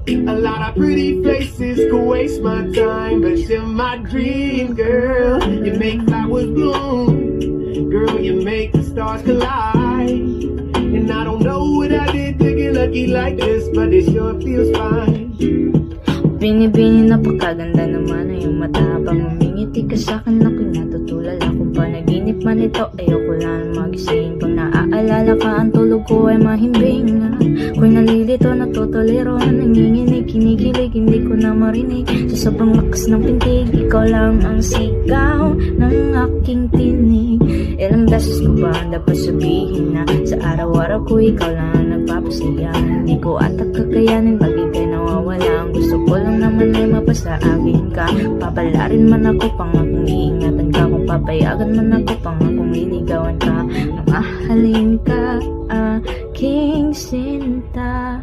A lot of pretty faces could waste my time, but you're my dream, girl. You make flowers bloom, girl, you make the stars collide. And I don't know what I did to get lucky like this, but it sure feels fine. Bini-bini, napakaganda naman na yung mata. Pag umingiti ka sa'kin, ako'y natutulala. Kung panaginip man ito, ayoko lang magising. Pag naaalala ka, ang tulog ko ay mahimbing na. Ako'y nalilito, natutuliro, nanginginig, kinikilig, hindi ko na marinig. Sa sobrang lakas ng pintig, ikaw lang ang sigaw ng aking tinig. Ilang beses ko ba dapat sabihin na sa araw-araw ko ikaw lang ang nagpapasaya. Hindi ko ata kakayanin, bagay kay nawawala. Ang gusto ko lang naman ay mapasa akin ka. Papalarin man ako, pangakong iingatan ka. Kung papayagan man ako, pangakong liligawan ka. Namahalin ka, aking sinta.